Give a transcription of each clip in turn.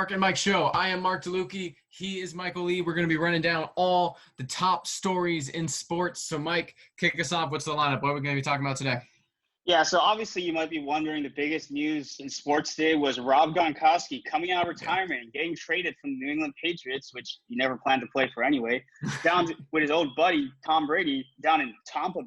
Marc and Mike show. I am Marc DeLucchi. He is Michael Lee. We're going to be running down all the top stories in sports. So, Mike, kick us off. What's the lineup? What are we going to be talking about today? Yeah, so obviously you might be wondering the biggest news in sports today was Rob Gronkowski coming out of retirement and getting traded from the New England Patriots, which he never planned to play for anyway, with his old buddy Tom Brady down in Tampa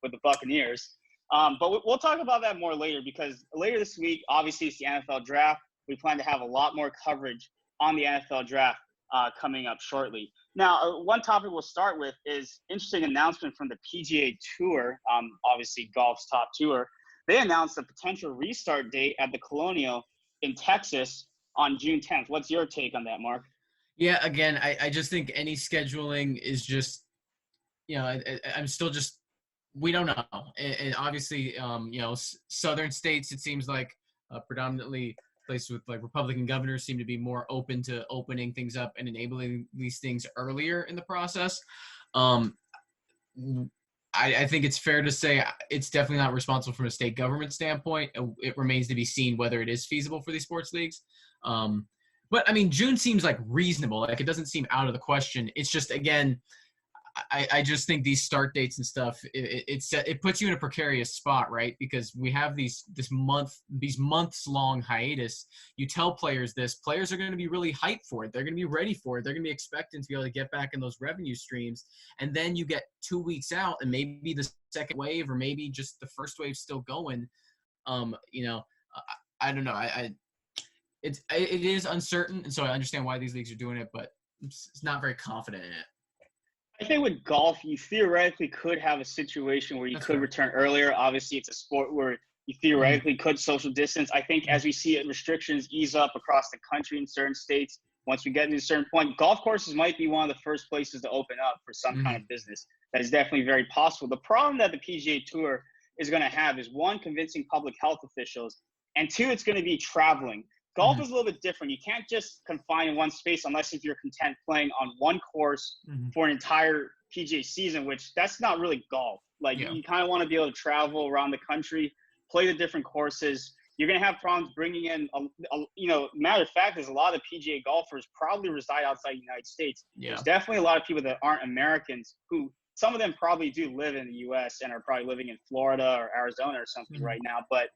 with the Buccaneers. But we'll talk about that more later because later this week, obviously, it's the NFL Draft. We plan to have a lot more coverage on the NFL Draft coming up shortly. Now, one topic we'll start with is interesting announcement from the PGA Tour, obviously golf's top tour. They announced a potential restart date at the Colonial in Texas on June 10th. What's your take on that, Mark? Yeah, again, I just think any scheduling is just, I'm still just, we don't know. And obviously, southern states, it seems like predominantly places with like Republican governors seem to be more open to opening things up and enabling these things earlier in the process. I think it's fair to say it's definitely not responsible from a state government standpoint. It remains to be seen whether it is feasible for these sports leagues. But I mean, June seems like reasonable. Like it doesn't seem out of the question. It's just, again, I just think these start dates and stuff, it puts you in a precarious spot, right? Because we have these months long hiatus. You tell players this, players are going to be really hyped for it. They're going to be ready for it. They're going to be expecting to be able to get back in those revenue streams. And then you get 2 weeks out and maybe the second wave or maybe just the first wave still going. I don't know. It is uncertain. And so I understand why these leagues are doing it, but it's not very confident in it. I think with golf, you theoretically could have a situation where you could return earlier. Obviously, it's a sport where you theoretically could social distance. I think as we see restrictions ease up across the country in certain states, once we get to a certain point, golf courses might be one of the first places to open up for some kind of business. That is definitely very possible. The problem that the PGA Tour is going to have is, one, convincing public health officials, and two, it's going to be traveling. Golf is a little bit different. You can't just confine in one space unless if you're content playing on one course for an entire PGA season, which that's not really golf. Like you kind of want to be able to travel around the country, play the different courses. You're going to have problems bringing in, matter of fact, there's a lot of PGA golfers probably reside outside the United States. Yeah. There's definitely a lot of people that aren't Americans who, some of them probably do live in the U.S. and are probably living in Florida or Arizona or something right now. But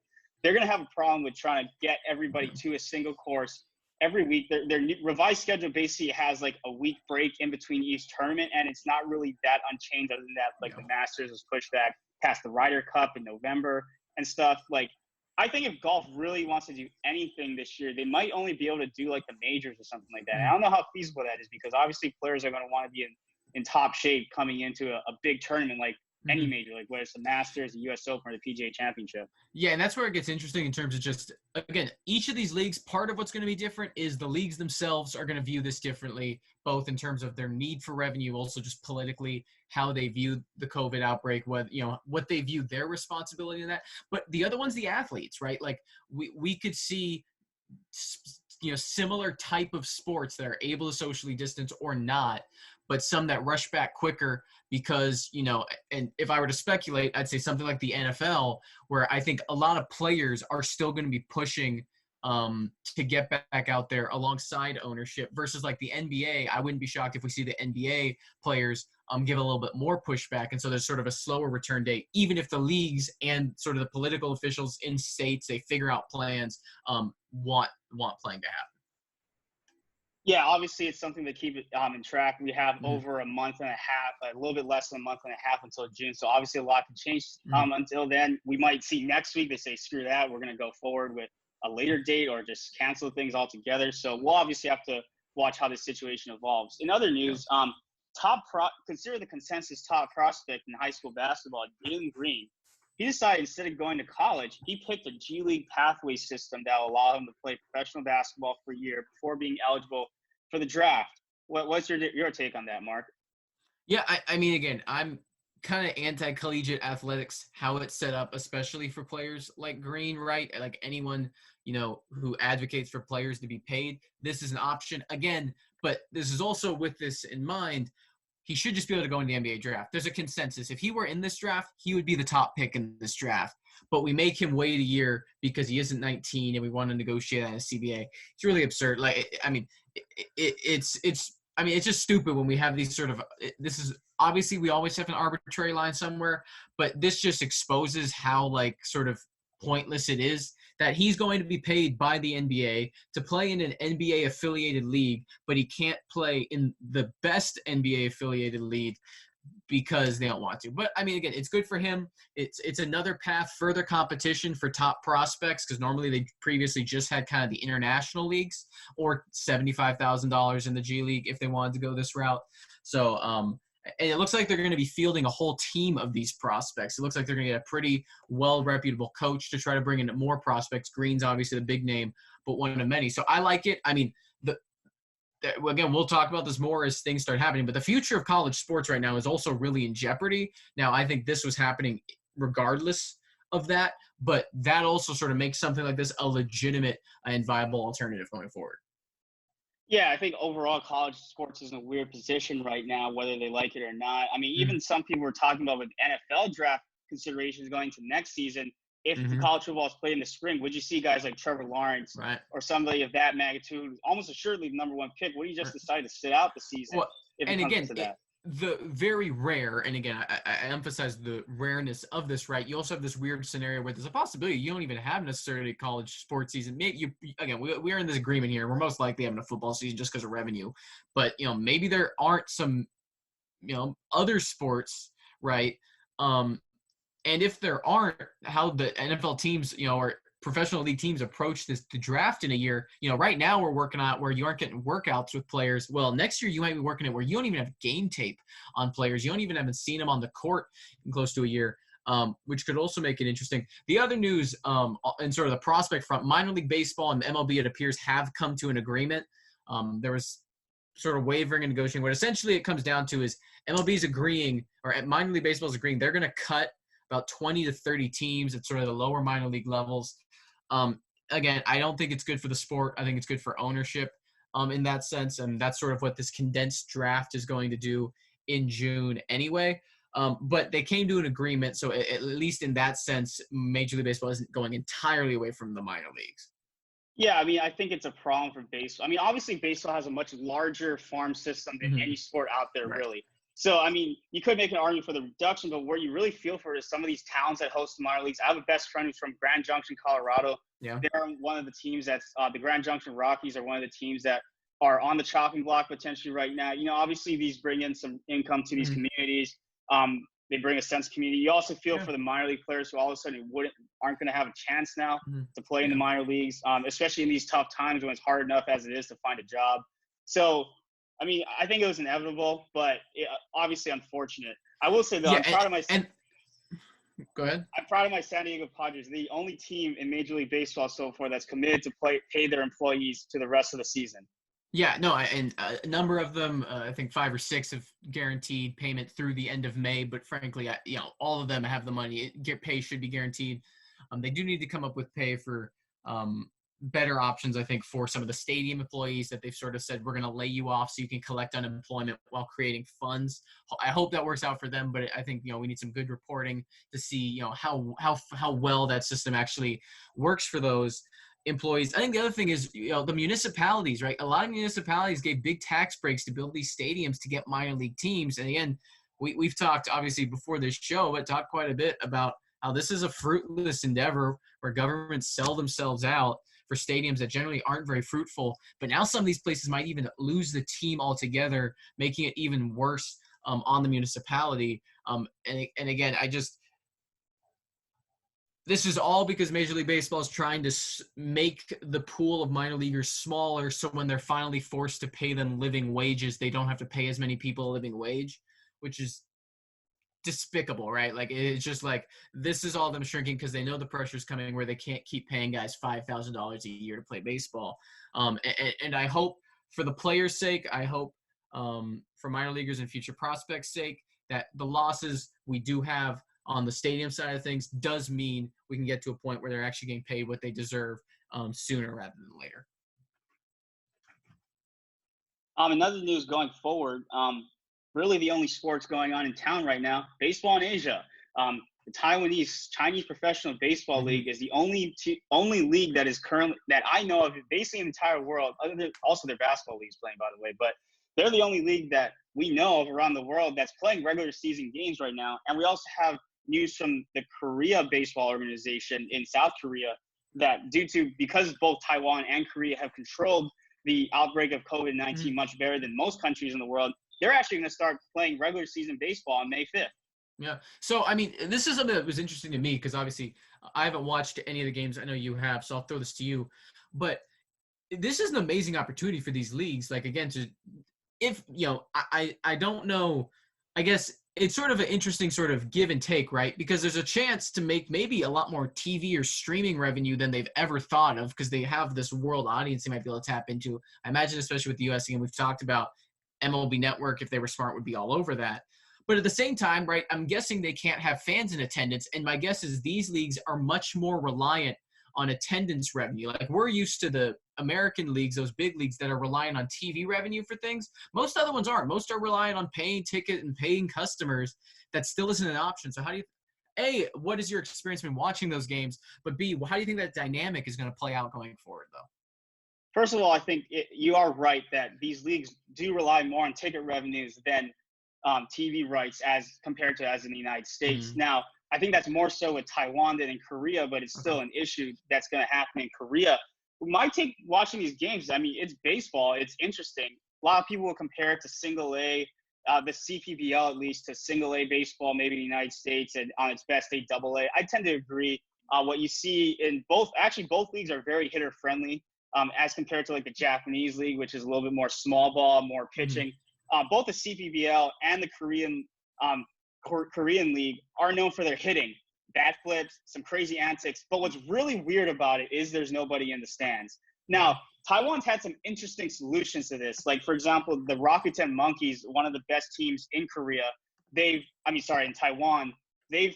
they're going to have a problem with trying to get everybody to a single course every week. Their revised schedule basically has like a week break in between each tournament, and it's not really that unchanged other than that, like the Masters was pushed back past the Ryder Cup in November and stuff. Like, I think if golf really wants to do anything this year, they might only be able to do like the majors or something like that. And I don't know how feasible that is because obviously players are going to want to be in top shape coming into a big tournament like any major, like whether it's the Masters, the U.S. Open, or the PGA Championship. Yeah, and that's where it gets interesting in terms of just, again, each of these leagues, part of what's going to be different is the leagues themselves are going to view this differently, both in terms of their need for revenue, also just politically, how they view the COVID outbreak, what they view their responsibility in that. But the other one's the athletes, right? Like we could see similar type of sports that are able to socially distance or not, but some that rush back quicker because, and if I were to speculate, I'd say something like the NFL, where I think a lot of players are still going to be pushing to get back out there alongside ownership versus like the NBA. I wouldn't be shocked if we see the NBA players give a little bit more pushback. And so there's sort of a slower return date, even if the leagues and sort of the political officials in states, they figure out plans, want playing to happen. Yeah, obviously it's something to keep it in track. We have over a month and a half, a little bit less than a month and a half until June. So obviously a lot can change until then. We might see next week they say, screw that, we're going to go forward with a later date or just cancel things altogether. So we'll obviously have to watch how this situation evolves. In other news, consider the consensus top prospect in high school basketball, Jalen Green. He decided instead of going to college, he picked a G League pathway system that will allow him to play professional basketball for a year before being eligible for the draft. What's your take on that, Mark? Yeah, I mean, again, I'm kind of anti-collegiate athletics, how it's set up, especially for players like Green, right? Like anyone, who advocates for players to be paid. This is an option. Again, but this is also with this in mind, he should just be able to go in the NBA draft. There's a consensus. If he were in this draft, he would be the top pick in this draft. but we make him wait a year because he isn't 19 and we want to negotiate on a CBA. It's really absurd. Like, I mean, it's just stupid when we have these sort of, this is obviously we always have an arbitrary line somewhere, but this just exposes how like sort of pointless it is that he's going to be paid by the NBA to play in an NBA affiliated league, but he can't play in the best NBA affiliated league because they don't want to. But I mean, again, it's good for him. It's another path, further competition for top prospects, because normally they previously just had kind of the international leagues or $75,000 in the G League if they wanted to go this route. So, and it looks like they're going to be fielding a whole team of these prospects. It looks like they're going to get a pretty well-reputable coach to try to bring in more prospects. Green's obviously the big name, but one of many. So I like it. I mean, again, we'll talk about this more as things start happening, but the future of college sports right now is also really in jeopardy. Now, I think this was happening regardless of that, but that also sort of makes something like this a legitimate and viable alternative going forward. Yeah, I think overall college sports is in a weird position right now, whether they like it or not. I mean, even some people were talking about with NFL draft considerations going to next season. If the college football is played in the spring, would you see guys like Trevor Lawrence or somebody of that magnitude, almost assuredly the number one pick? Would you just decide to sit out the season? Well, and again, the very rare, and again, I emphasize the rareness of this, right? You also have this weird scenario where there's a possibility you don't even have necessarily a college sports season. Maybe we are in this agreement here. We're most likely having a football season just because of revenue, but maybe there aren't some other sports, right? And if there aren't, how the NFL teams, or professional league teams approach the draft in a year, right now we're working on where you aren't getting workouts with players. Well, next year you might be working at where you don't even have game tape on players. You don't even haven't seen them on the court in close to a year, which could also make it interesting. The other news in sort of the prospect front, minor league baseball and MLB, it appears, have come to an agreement. There was sort of wavering and negotiating. What essentially it comes down to is MLB's agreeing, or minor league baseball is agreeing, they're going to cut about 20 to 30 teams at sort of the lower minor league levels. Again, I don't think it's good for the sport. I think it's good for ownership in that sense, and that's sort of what this condensed draft is going to do in June anyway. But they came to an agreement, so at least in that sense, Major League Baseball isn't going entirely away from the minor leagues. Yeah, I mean, I think it's a problem for baseball. I mean, obviously, baseball has a much larger farm system than any sport out there, really. So, I mean, you could make an argument for the reduction, but where you really feel for it is some of these towns that host the minor leagues. I have a best friend who's from Grand Junction, Colorado. Yeah. They're one of the teams that's the Grand Junction Rockies are one of the teams that are on the chopping block potentially right now. Obviously, these bring in some income to these communities. They bring a sense of community. You also feel for the minor league players who all of a sudden aren't going to have a chance now to play in the minor leagues, especially in these tough times when it's hard enough as it is to find a job. So, I mean, I think it was inevitable, but obviously unfortunate. I will say, though, I'm proud of my Go ahead. I'm proud of my San Diego Padres. The only team in Major League Baseball so far that's committed to pay their employees to the rest of the season. Yeah, no, and a number of them, I think 5 or 6, have guaranteed payment through the end of May. But frankly, all of them have the money. Pay should be guaranteed. They do need to come up with pay for better options, I think, for some of the stadium employees that they've sort of said, we're going to lay you off so you can collect unemployment while creating funds. I hope that works out for them, but I think, we need some good reporting to see, how well that system actually works for those employees. I think the other thing is, the municipalities, right? A lot of municipalities gave big tax breaks to build these stadiums to get minor league teams. And again, we've talked obviously before this show, but talked quite a bit about how this is a fruitless endeavor where governments sell themselves out for stadiums that generally aren't very fruitful. But now some of these places might even lose the team altogether, making it even worse on the municipality. And again, this is all because Major League Baseball is trying to make the pool of minor leaguers smaller, so when they're finally forced to pay them living wages, they don't have to pay as many people a living wage, which is despicable, right? Like, it's just like, this is all them shrinking because they know the pressure's coming where they can't keep paying guys $5,000 a year to play baseball. And I hope, for the players' sake, I hope for minor leaguers and future prospects' sake, that the losses we do have on the stadium side of things does mean we can get to a point where they're actually getting paid what they deserve sooner rather than later. Another news going forward, really the only sports going on in town right now, baseball in Asia. the Chinese Professional Baseball Mm-hmm. League is the only league that is currently, that I know of, basically in the entire world, other than also their basketball leagues playing, by the way, but they're the only league that we know of around the world that's playing regular season games right now. And we also have news from the Korea Baseball Organization in South Korea that because both Taiwan and Korea have controlled the outbreak of COVID-19 much better than most countries in the world, they're actually going to start playing regular season baseball on May 5th. Yeah. So, I mean, this is something that was interesting to me because obviously I haven't watched any of the games. I know you have, so I'll throw this to you. But this is an amazing opportunity for these leagues. Like, again, I don't know. I guess it's sort of an interesting sort of give and take, right? Because there's a chance to make maybe a lot more TV or streaming revenue than they've ever thought of because they have this world audience they might be able to tap into. I imagine, especially with the US, again, we've talked about MLB Network, if they were smart, would be all over that. But at the same time, right, I'm guessing they can't have fans in attendance. And my guess is these leagues are much more reliant on attendance revenue. Like we're used to the American leagues, those big leagues that are relying on TV revenue for things. Most other ones aren't. Most are relying on paying ticket and paying customers. That still isn't an option. So how do you, A, what has your experience been watching those games? But B, how do you think that dynamic is going to play out going forward, though? First of all, I think you are right that these leagues do rely more on ticket revenues than TV rights as compared to as in the United States. Now, I think that's more so with Taiwan than in Korea, but it's still an issue that's going to happen in Korea. My take watching these games, I mean, it's baseball. It's interesting. A lot of people will compare it to single A, the CPBL at least, to single A baseball, maybe in the United States, and on its best day, double A. I tend to agree. What you see in both leagues are very hitter friendly as compared to like the Japanese league, which is a little bit more small ball, more pitching. Both the CPBL and the Korean league are known for their hitting, bat flips, some crazy antics. But what's really weird about it is there's nobody in the stands. Now, Taiwan's had some interesting solutions to this. Like, for example, the Rakuten Monkeys, one of the best teams in in Taiwan, they've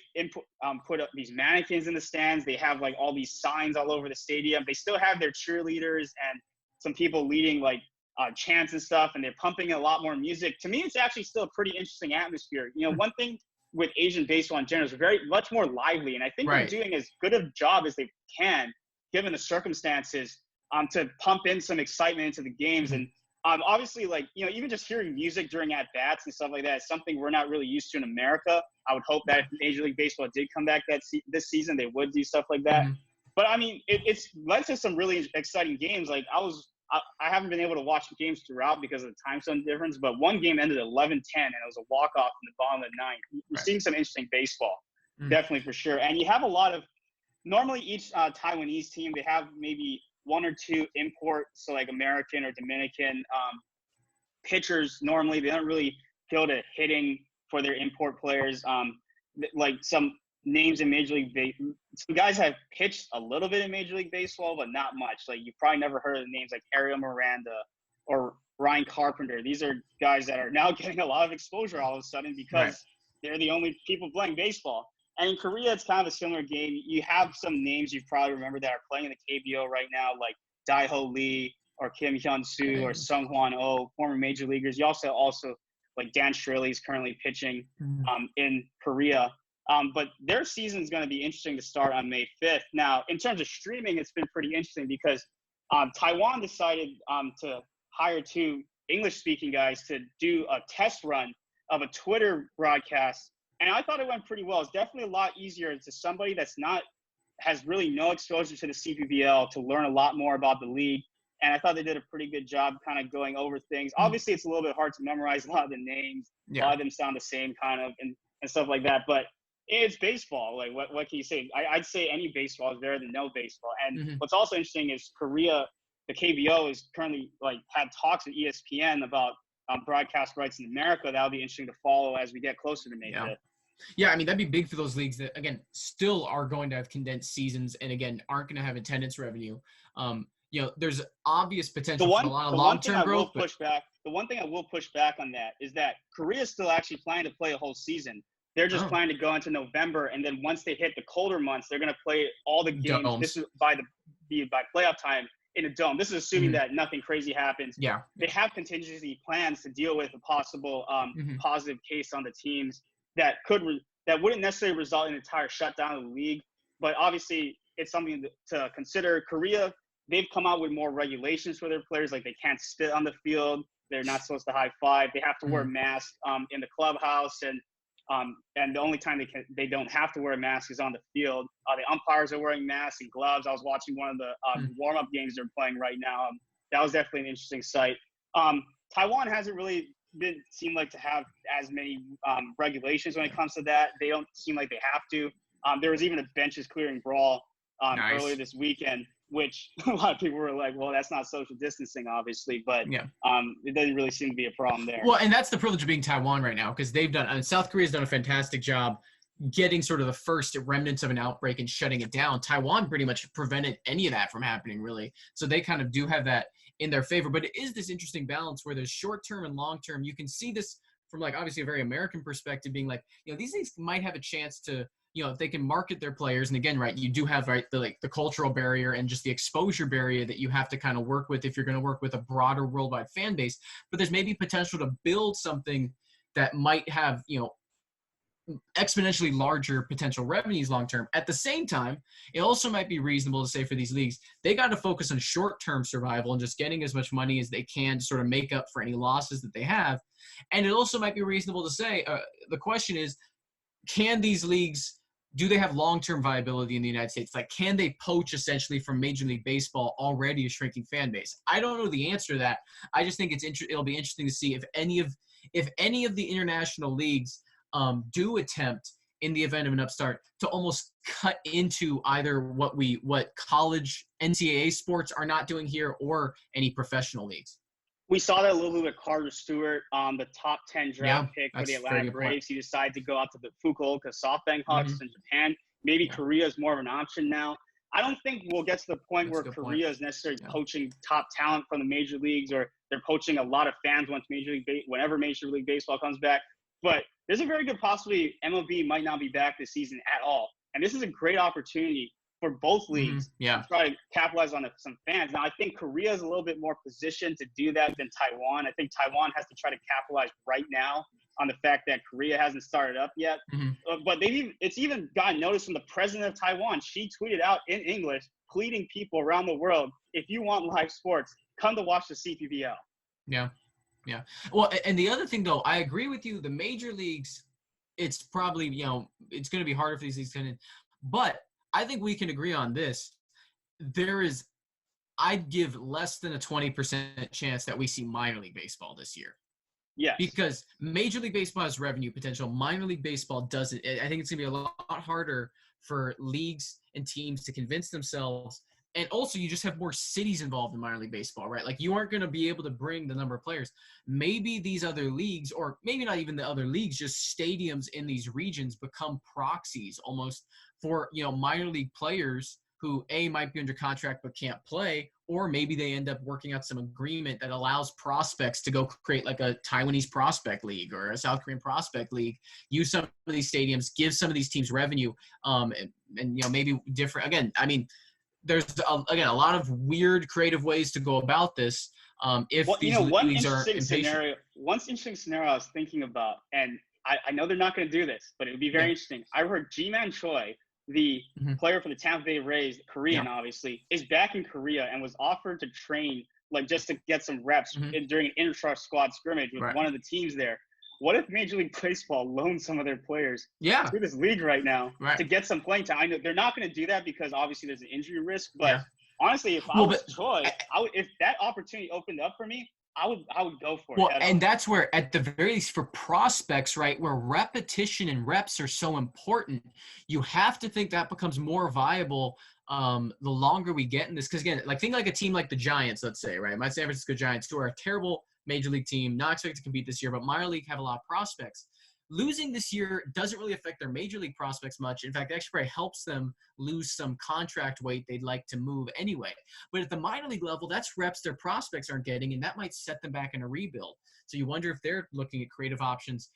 put up these mannequins in the stands. They have like all these signs all over the stadium. They still have their cheerleaders and some people leading like chants and stuff, and they're pumping a lot more music. To me, it's actually still a pretty interesting atmosphere. You know, one thing with Asian baseball in general is very much more lively, and I think they're doing as good a job as they can, given the circumstances, to pump in some excitement into the games. And obviously, like, you know, even just hearing music during at-bats and stuff like that is something we're not really used to in America. I would hope that if Major League Baseball did come back this season, they would do stuff like that. But, I mean, it's led to some really exciting games. Like, I haven't been able to watch the games throughout because of the time zone difference, but one game ended 11-10, and it was a walk-off in the bottom of the ninth. We're seeing some interesting baseball, definitely for sure. And you have a lot of – normally each Taiwanese team, they have maybe one or two import, so like American or Dominican pitchers. Normally, they don't really go to hitting for their import players. Like some names in Major League Baseball. Some guys have pitched a little bit in Major League Baseball, but not much. Like, you've probably never heard of the names like Ariel Miranda or Ryan Carpenter. These are guys that are now getting a lot of exposure all of a sudden because they're the only people playing baseball. And in Korea, it's kind of a similar game. You have some names you probably remember that are playing in the KBO right now, like Daeho Lee or Kim Hyun-soo or Sung Hwan Oh, former major leaguers. You also like Dan Shirley is currently pitching in Korea. But their season is going to be interesting to start on May 5th. Now, in terms of streaming, it's been pretty interesting because Taiwan decided to hire two English-speaking guys to do a test run of a Twitter broadcast. And I thought it went pretty well. It's definitely a lot easier to somebody has really no exposure to the CPBL to learn a lot more about the league. And I thought they did a pretty good job kind of going over things. Obviously, it's a little bit hard to memorize a lot of the names. A lot of them sound the same kind of and stuff like that. But it's baseball. Like, what can you say? I'd say any baseball is better than no baseball. And what's also interesting is Korea, the KBO, is currently had talks with ESPN about broadcast rights in America. That'll be interesting to follow as we get closer to May 5th. Yeah, I mean, that'd be big for those leagues that, again, still are going to have condensed seasons and, again, aren't going to have attendance revenue. You know, there's obvious potential for a lot of long-term growth. The one thing I will push back on that is that Korea is still actually planning to play a whole season. They're just planning to go into November, and then once they hit the colder months, they're going to play all the games. Domes. This is by playoff time in a dome. This is assuming that nothing crazy happens. Yeah, they have contingency plans to deal with a possible positive case on the teams that could that wouldn't necessarily result in an entire shutdown of the league. But obviously, it's something to consider. Korea, they've come out with more regulations for their players, like they can't spit on the field, they're not supposed to high five, they have to wear masks in the clubhouse, and the only time they don't have to wear a mask is on the field. The umpires are wearing masks and gloves. I was watching one of the warm-up games they're playing right now. That was definitely an interesting sight. Taiwan hasn't really seem like to have as many regulations when it comes to that. They don't seem like they have to. There was even a benches clearing brawl earlier this weekend, which a lot of people were like, well, that's not social distancing, obviously, but it doesn't really seem to be a problem there. Well, and that's the privilege of being Taiwan right now, because they've done, South Korea's done a fantastic job getting sort of the first remnants of an outbreak and shutting it down. Taiwan pretty much prevented any of that from happening, really. So they kind of do have that in their favor. But it is this interesting balance where there's short-term and long-term. You can see this from, like, obviously a very American perspective, being like, these things might have a chance to, if they can market their players. And again, right, you do have, right, the cultural barrier and just the exposure barrier that you have to kind of work with if you're going to work with a broader worldwide fan base. But there's maybe potential to build something that might have, exponentially larger potential revenues long term. At the same time, it also might be reasonable to say for these leagues, they got to focus on short-term survival and just getting as much money as they can to sort of make up for any losses that they have. And it also might be reasonable to say, the question is, can these leagues, do they have long-term viability in the United States? Like, can they poach essentially from Major League Baseball, already a shrinking fan base? I don't know the answer to that. I just think it'll be interesting to see if any of the international leagues do attempt, in the event of an upstart, to almost cut into either what college NCAA sports are not doing here or any professional leagues. We saw that a little bit with Carter Stewart, the top 10 draft pick for the Atlanta Braves. He decided to go out to the Fukuoka SoftBank Hawks in Japan. Maybe Korea is more of an option now. I don't think we'll get to the point where Korea is necessarily poaching top talent from the major leagues, or they're poaching a lot of fans whenever Major League Baseball comes back. But there's a very good possibility MLB might not be back this season at all. And this is a great opportunity for both leagues to try to capitalize on some fans. Now, I think Korea is a little bit more positioned to do that than Taiwan. I think Taiwan has to try to capitalize right now on the fact that Korea hasn't started up yet. But it's even gotten notice from the president of Taiwan. She tweeted out in English, pleading people around the world, if you want live sports, come to watch the CPBL. Yeah. Well, and the other thing, though, I agree with you. The major leagues, it's probably, it's going to be harder for these leagues to get in. But I think we can agree on this. I'd give less than a 20% chance that we see minor league baseball this year. Yes. Because Major League Baseball has revenue potential. Minor league baseball doesn't. I think it's going to be a lot harder for leagues and teams to convince themselves. And also, you just have more cities involved in minor league baseball, right? Like, you aren't going to be able to bring the number of players. Maybe these other leagues, or maybe not even the other leagues, just stadiums in these regions become proxies almost for, minor league players who, A, might be under contract but can't play, or maybe they end up working out some agreement that allows prospects to go create like a Taiwanese prospect league or a South Korean prospect league, use some of these stadiums, give some of these teams revenue, and maybe different. Again, I mean, there's a lot of weird creative ways to go about this. If these leagues are impatient. One interesting scenario I was thinking about, and I know they're not going to do this, but it would be very interesting. I heard Ji-Man Choi, the player for the Tampa Bay Rays, Korean obviously, is back in Korea and was offered to train, like, just to get some reps during an intra-squad scrimmage with one of the teams there. What if Major League Baseball loans some of their players to this league right now to get some playing time? I know they're not going to do that because obviously there's an injury risk, but honestly, if I was Choi, if that opportunity opened up for me, I would go for it. Well, and that's where, at the very least, for prospects, right, where repetition and reps are so important, you have to think that becomes more viable the longer we get in this. Because, again, think like a team like the Giants, let's say, right? My San Francisco Giants, who are a terrible major league team, not expected to compete this year, but minor league have a lot of prospects. Losing this year doesn't really affect their major league prospects much. In fact, it actually probably helps them lose some contract weight they'd like to move anyway. But at the minor league level, that's reps their prospects aren't getting, and that might set them back in a rebuild. So you wonder if they're looking at creative options.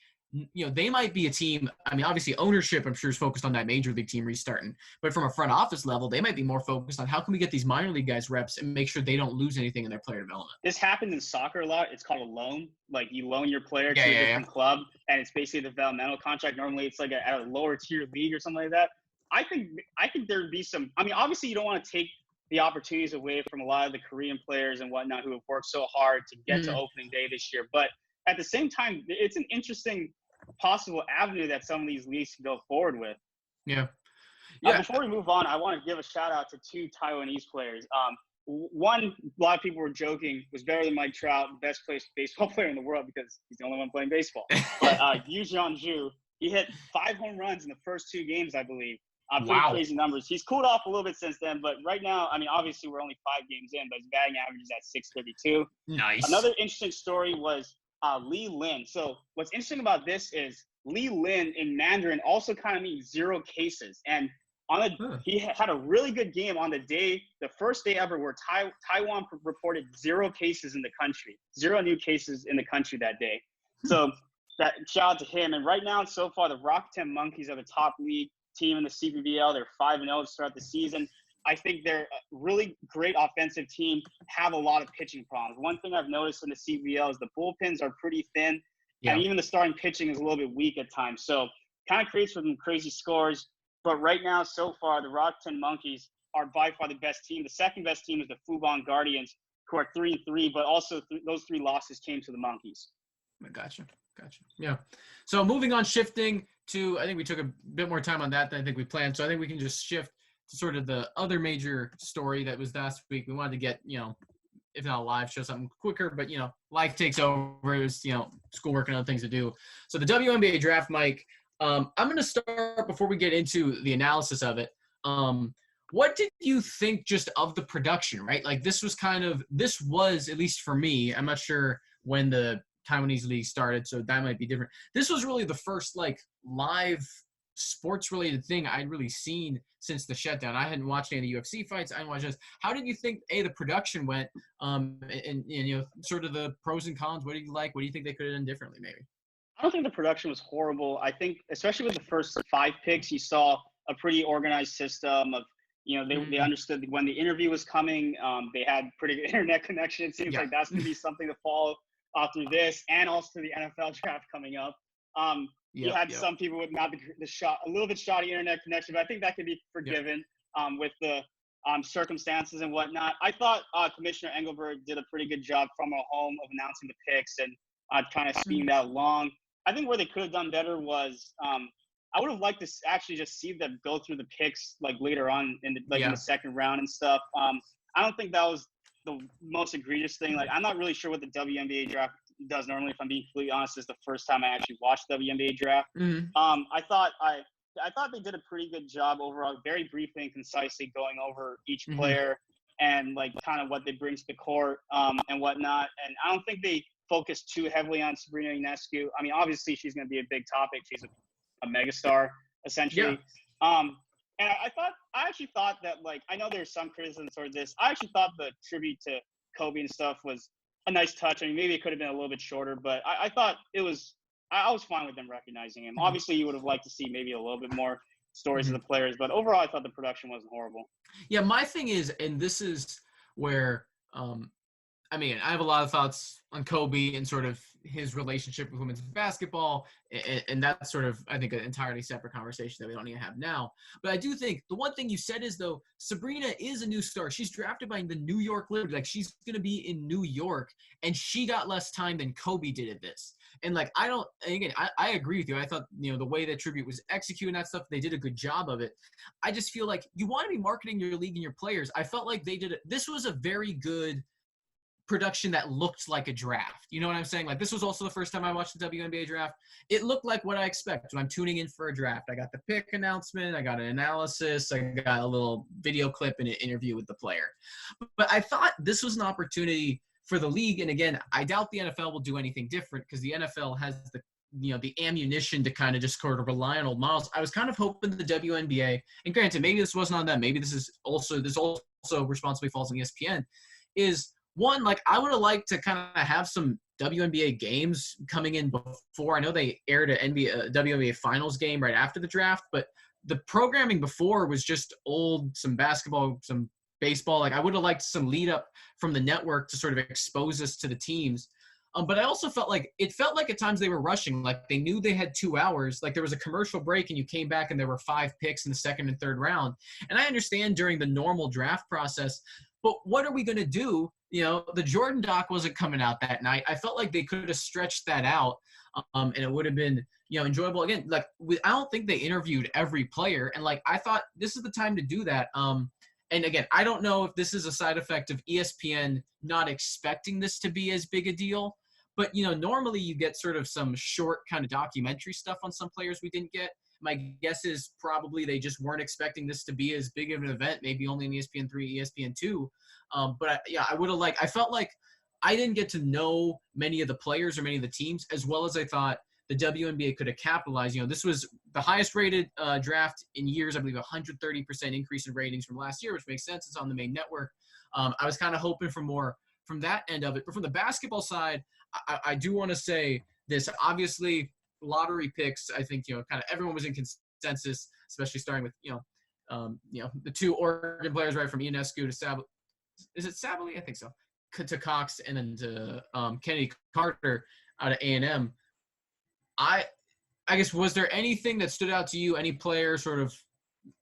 they might be a team. I mean, obviously ownership, I'm sure, is focused on that major league team restarting. But from a front office level, they might be more focused on how can we get these minor league guys reps and make sure they don't lose anything in their player development. This happens in soccer a lot. It's called a loan. Like you loan your player to a different club, and it's basically a developmental contract. Normally, it's like at a lower tier league or something like that. I think there'd be some. I mean, obviously, you don't want to take the opportunities away from a lot of the Korean players and whatnot who have worked so hard to get to opening day this year. But at the same time, it's an interesting possible avenue that some of these leagues can go forward with. Yeah. Before we move on, I want to give a shout out to 2 Taiwanese players. One, a lot of people were joking, was better than Mike Trout, best placed baseball player in the world because he's the only one playing baseball. But Yu Jianzhu, he hit 5 home runs in the first 2 games, I believe. Pretty crazy numbers. He's cooled off a little bit since then, but right now, I mean, obviously we're only 5 games in, but his batting average is at .632. Nice. Another interesting story was Li Lin. So what's interesting about this is Li Lin in Mandarin also kind of means 0 cases. And he had a really good game on the first day ever, where Taiwan reported 0 cases in the country, 0 new cases in the country that day. So that shout out to him. And right now, so far, the Rakuten Monkeys are the top league team in the CPBL. They're 5-0 to start the season. I think they're a really great offensive team, have a lot of pitching problems. One thing I've noticed in the CPBL is the bullpens are pretty thin, and even the starting pitching is a little bit weak at times. So kind of creates some crazy scores. But right now, so far, the Rakuten Monkeys are by far the best team. The second best team is the Fubon Guardians, who are 3-3, but also those 3 losses came to the Monkeys. Gotcha. Yeah. So moving on, shifting to, I think we took a bit more time on that than I think we planned. So I think we can just shift to sort of the other major story that was last week. We wanted to get, if not a live show, something quicker, but, life takes over. It was, schoolwork and other things to do. So the WNBA draft, Mike, I'm going to start before we get into the analysis of it. What did you think just of the production, right? Like this was, at least for me, I'm not sure when the Taiwanese league started, so that might be different. This was really the first live sports related thing I'd really seen since the shutdown. I hadn't watched any of the UFC fights. I didn't watch this. How did you think the production went? And sort of the pros and cons. What do you like? What do you think they could have done differently, maybe? I don't think the production was horrible. I think, especially with the first 5 picks, you saw a pretty organized system of, they understood when the interview was coming. They had pretty good internet connection. It seems like that's going to be something to follow through this, and also the NFL draft coming up. You had some people with not a little bit shoddy internet connection, but I think that could be forgiven with the circumstances and whatnot. I thought Commissioner Engelberg did a pretty good job from her home of announcing the picks and kind of speeding that along. I think where they could have done better was I would have liked to actually just see them go through the picks later on in the second round and stuff. I don't think that was the most egregious thing. I'm not really sure what the WNBA draft does normally. If I'm being completely honest, this is the first time I actually watched WNBA draft. I thought they did a pretty good job overall, very briefly and concisely going over each player and kind of what they bring to the court and whatnot. And I don't think they focused too heavily on Sabrina Ionescu. I mean, obviously she's going to be a big topic. She's a megastar essentially. And I actually thought that, I know there's some criticism towards this. I actually thought the tribute to Kobe and stuff was a nice touch. I mean, maybe it could have been a little bit shorter, but I thought it was – I was fine with them recognizing him. Obviously, you would have liked to see maybe a little bit more stories of the players, but overall, I thought the production wasn't horrible. Yeah, my thing is, and this is where I have a lot of thoughts on Kobe and sort of his relationship with women's basketball, and that's sort of, I think, an entirely separate conversation that we don't need to have now. But I do think the one thing you said is, though, Sabrina is a new star. She's drafted by the New York Liberty. She's going to be in New York, and she got less time than Kobe did at this. And, I agree with you. I thought, the way that tribute was executing that stuff, they did a good job of it. I just feel like you want to be marketing your league and your players. I felt like they did it. This was a very good production that looked like a draft. You know what I'm saying? This was also the first time I watched the WNBA draft. It looked like what I expect when I'm tuning in for a draft. I got the pick announcement, I got an analysis, I got a little video clip and an interview with the player. But I thought this was an opportunity for the league. And again, I doubt the NFL will do anything different because the NFL has the ammunition to kind of just sort of rely on old models. I was kind of hoping the WNBA, and granted, maybe this wasn't on them, maybe this also responsibly falls on ESPN, is one, I would have liked to kind of have some WNBA games coming in before. I know they aired a WNBA Finals game right after the draft, but the programming before was just some basketball, some baseball. Like I would have liked some lead up from the network to sort of expose us to the teams. But I also felt like at times they were rushing. Like they knew they had 2 hours. Like there was a commercial break and you came back and there were 5 picks in the second and third round. And I understand during the normal draft process, but what are we going to do? The Jordan doc wasn't coming out that night. I felt like they could have stretched that out, and it would have been, enjoyable. Again, like I don't think they interviewed every player, and like I thought this is the time to do that. And again, I don't know if this is a side effect of ESPN not expecting this to be as big a deal. But, normally you get sort of some short kind of documentary stuff on some players we didn't get. My guess is probably they just weren't expecting this to be as big of an event, maybe only in ESPN3, ESPN2. But I would have I felt like I didn't get to know many of the players or many of the teams as well as I thought the WNBA could have capitalized. This was the highest rated draft in years, I believe 130% increase in ratings from last year, which makes sense. It's on the main network. I was kind of hoping for more from that end of it. But from the basketball side, I do want to say this. Obviously, lottery picks, I think, kind of everyone was in consensus, especially starting with, the 2 Oregon players, right, from Ionescu to Sab. Is it Sabally? I think so. To Cox and then to Kennedy Carter out of A&M. I guess, was there anything that stood out to you, any player sort of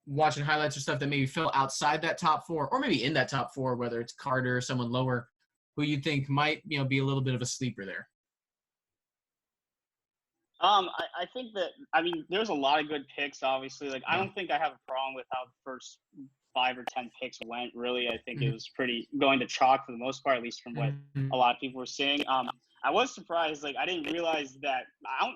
watching highlights or stuff that maybe fell outside that top 4 or maybe in that top 4, whether it's Carter or someone lower, who you think might, be a little bit of a sleeper there? I think that, there's a lot of good picks, obviously. Like, I don't think I have a problem with how the first 5 or 10 picks went, really. I think it was pretty going to chalk for the most part, at least from what a lot of people were saying. I was surprised. Like, I didn't realize that.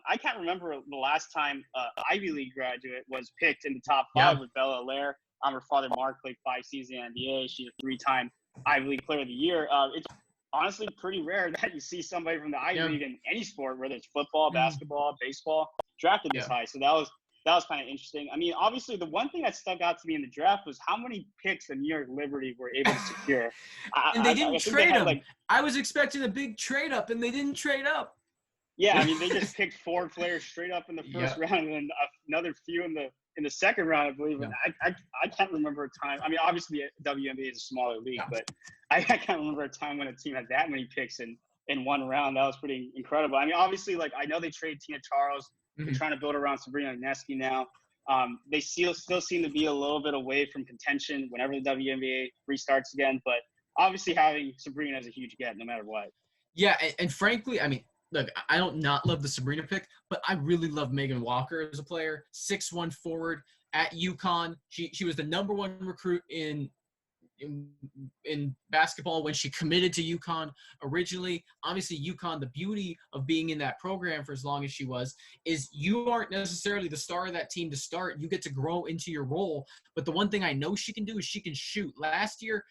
I can't remember the last time Ivy League graduate was picked in the top 5 with Bella Allaire. Her father, Marc, played 5 seasons in the NBA. She's a 3-time Ivy League Player of the Year. It's honestly pretty rare that you see somebody from the Ivy League in any sport, whether it's football, basketball, baseball, drafted this high. So that was kind of interesting. Obviously, the one thing that stuck out to me in the draft was how many picks the New York Liberty were able to secure. And they didn't trade them. I was expecting a big trade up, and they didn't trade up. Yeah, they just picked 4 players straight up in the first round, and then another few in the second round, I believe. And I can't remember a time. Obviously, the WNBA is a smaller league, but I can't remember a time when a team had that many picks in one round. That was pretty incredible. Obviously, I know they traded Tina Charles. They're trying to build around Sabrina Ionescu now. They still seem to be a little bit away from contention whenever the WNBA restarts again. But obviously, having Sabrina is a huge get, no matter what. Yeah, and frankly, look, I don't not love the Sabrina pick, but I really love Megan Walker as a player. 6'1" forward at UConn. She was the number 1 recruit in basketball when she committed to UConn originally. Obviously, UConn, the beauty of being in that program for as long as she was, is you aren't necessarily the star of that team to start. You get to grow into your role. But the one thing I know she can do is she can shoot. Last year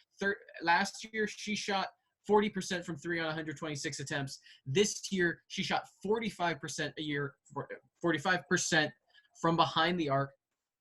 she shot 40% from 3 on 126 attempts. This year, she shot 45% a year, 45% from behind the arc,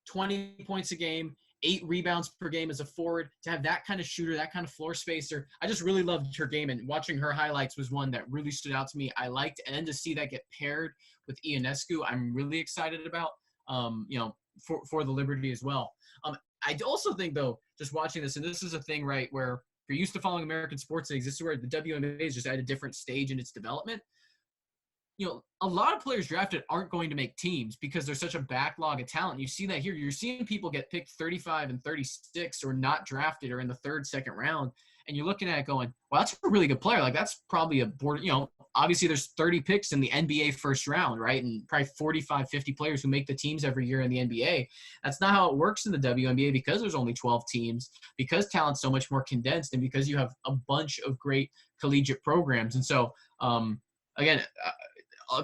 20 points a game, 8 rebounds per game as a forward. To have that kind of shooter, that kind of floor spacer, I just really loved her game, and watching her highlights was one that really stood out to me. I liked, and then to see that get paired with Ionescu, I'm really excited about, for the Liberty as well. I also think, though, just watching this, and this is a thing, right, where if you're used to following American sports leagues, this is where the WNBA is just at a different stage in its development. A lot of players drafted aren't going to make teams because there's such a backlog of talent. You see that here. You're seeing people get picked 35 and 36 or not drafted or in the 3rd, 2nd round. And you're looking at it going, well, that's a really good player. Like, that's probably a board, obviously there's 30 picks in the NBA first round, right? And probably 45, 50 players who make the teams every year in the NBA. That's not how it works in the WNBA because there's only 12 teams, because talent's so much more condensed, and because you have a bunch of great collegiate programs. And so, again,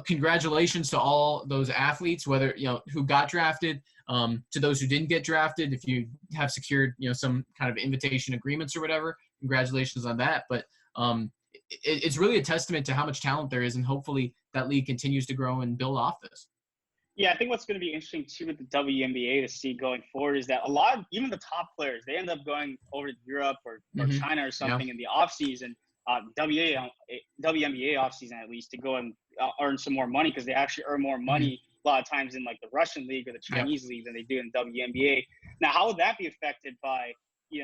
congratulations to all those athletes, whether, who got drafted, to those who didn't get drafted. If you have secured, some kind of invitation agreements or whatever, congratulations on that. But it's really a testament to how much talent there is, and hopefully that league continues to grow and build off this. Yeah, I think what's going to be interesting too with the WNBA to see going forward is that a lot of even the top players, they end up going over to Europe or China or something in the off season. WNBA offseason at least to go and earn some more money, because they actually earn more money a lot of times in like the Russian league or the Chinese league than they do in WNBA. Now, how would that be affected by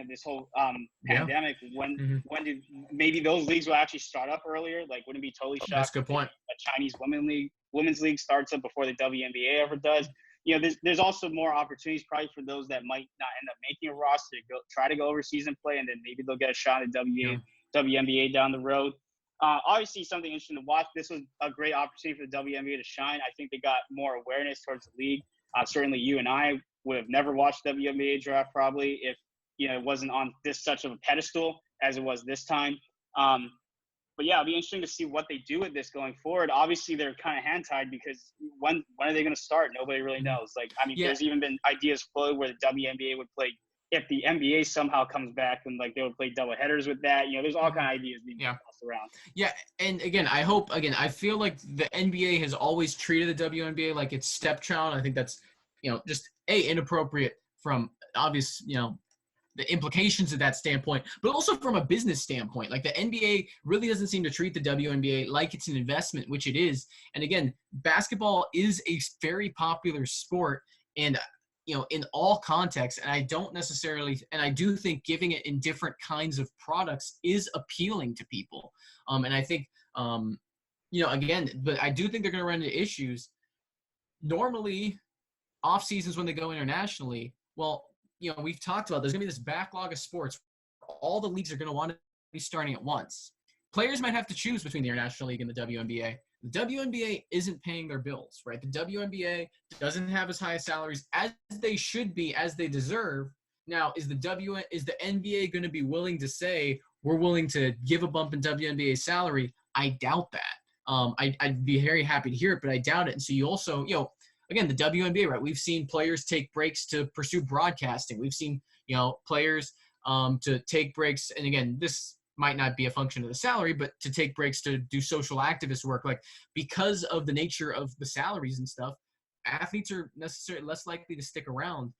this whole pandemic? When did maybe those leagues will actually start up earlier? Like, wouldn't it be totally shocked? That's a good point. A Chinese women's league starts up before the WNBA ever does. There's also more opportunities probably for those that might not end up making a roster to try to go overseas and play, and then maybe they'll get a shot at WNBA down the road. Obviously, something interesting to watch. This was a great opportunity for the WNBA to shine. I think they got more awareness towards the league. Certainly, you and I would have never watched WNBA Draft probably if it wasn't on such of a pedestal as it was this time. But yeah, it'll be interesting to see what they do with this going forward. Obviously, they're kind of hand-tied because when are they going to start? Nobody really knows. There's even been ideas floated where the WNBA would play, if the NBA somehow comes back, and they would play double headers with that. There's all kind of ideas being tossed around. Yeah, and again, I feel like the NBA has always treated the WNBA like its stepchild. I think that's, just inappropriate from obvious, the implications of that standpoint, but also from a business standpoint. Like, the NBA really doesn't seem to treat the WNBA like it's an investment, which it is. And again, basketball is a very popular sport, and in all contexts. And I do think giving it in different kinds of products is appealing to people. And I think, again, but I do think they're going to run into issues. Normally, off seasons when they go internationally, well, we've talked about there's going to be this backlog of sports. All the leagues are going to want to be starting at once. Players might have to choose between the International League and the WNBA. The WNBA isn't paying their bills, right? The WNBA doesn't have as high salaries as they should be, as they deserve. Now, is the NBA going to be willing to say, we're willing to give a bump in WNBA salary? I doubt that. I'd be very happy to hear it, but I doubt it. And so you also, again, the WNBA, right? We've seen players take breaks to pursue broadcasting. We've seen, players to take breaks. And again, this might not be a function of the salary, but to take breaks to do social activist work. Like, because of the nature of the salaries and stuff, athletes are necessarily less likely to stick around.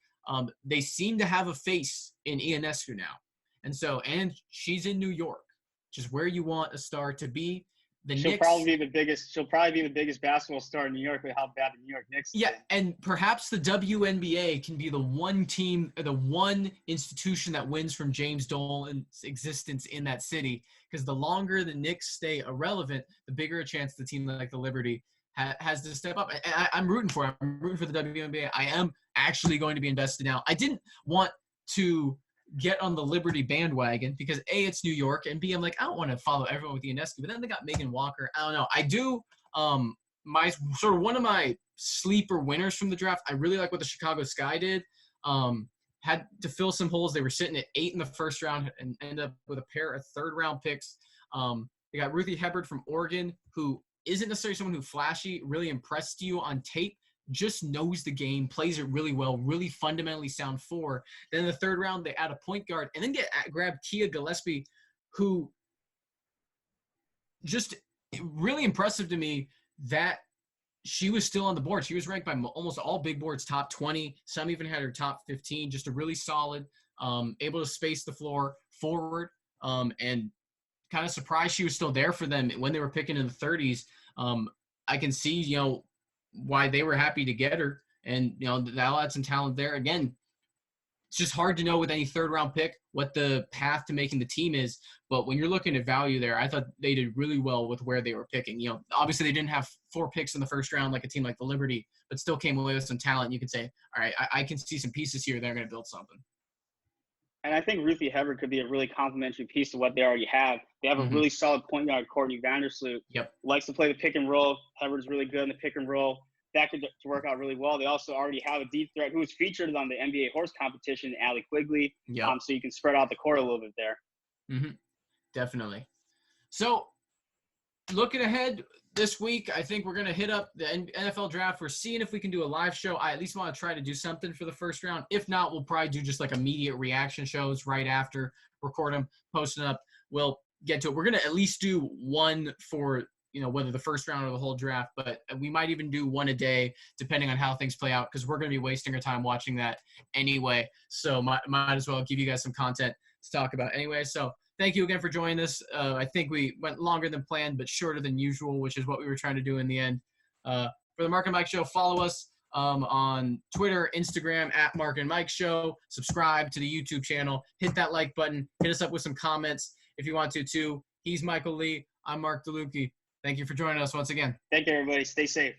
They seem to have a face in Ionescu now. And she's in New York, which is where you want a star to be. She'll probably be the biggest basketball star in New York with how bad the New York Knicks. Yeah, and perhaps the WNBA can be the one team, or the one institution that wins from James Dolan's existence in that city. Because the longer the Knicks stay irrelevant, the bigger a chance the team like the Liberty has to step up. And I'm rooting for it. I'm rooting for the WNBA. I am actually going to be invested now. I didn't want to get on the Liberty bandwagon because A, it's New York, and B, I'm like, I don't want to follow everyone with Ionescu. But then they got Megan Walker. I don't know. I do. One of my sleeper winners from the draft. I really like what the Chicago Sky did. Had to fill some holes. They were sitting at 8 in the first round and ended up with a pair of third-round picks. They got Ruthie Hebard from Oregon, who isn't necessarily someone who flashy, really impressed you on tape, just knows the game, plays it really well, really fundamentally sound four. Then in the third round, they add a point guard and then grab Kia Gillespie, who just really impressive to me that she was still on the board. She was ranked by almost all big boards, top 20. Some even had her top 15, just a really solid, able to space the floor forward, and kind of surprised she was still there for them when they were picking in the 30s. I can see, why they were happy to get her, and that'll add some talent there. Again, it's just hard to know with any third-round pick what the path to making the team is. But when you're looking at value there, I thought they did really well with where they were picking. Obviously they didn't have 4 picks in the first round like a team like the Liberty, but still came away with some talent. You could say, all right, I can see some pieces here. They're going to build something. And I think Ruthie Hebard could be a really complementary piece to what they already have. They have a really solid point guard, Courtney Vandersloot. Yep. Likes to play the pick and roll. Hebard's really good in the pick and roll. That could work out really well. They also already have a deep threat who was featured on the NBA horse competition, Allie Quigley. Yep. So you can spread out the court a little bit there. Mm-hmm. Definitely. So looking ahead this week, I think we're going to hit up the NFL draft. We're seeing if we can do a live show. I at least want to try to do something for the first round. If not, we'll probably do just like immediate reaction shows right after, record them, post them up. We'll get to it. We're going to at least do one for, whether the first round or the whole draft, but we might even do one a day depending on how things play out, because we're going to be wasting our time watching that anyway. So might as well give you guys some content to talk about anyway. So thank you again for joining us. I think we went longer than planned, but shorter than usual, which is what we were trying to do in the end. For the Marc and Mike Show, follow us on Twitter, Instagram, at Marc and Mike Show. Subscribe to the YouTube channel. Hit that like button. Hit us up with some comments if you want to, too. He's Michael Lee. I'm Marc DeLucchi. Thank you for joining us once again. Thank you, everybody. Stay safe.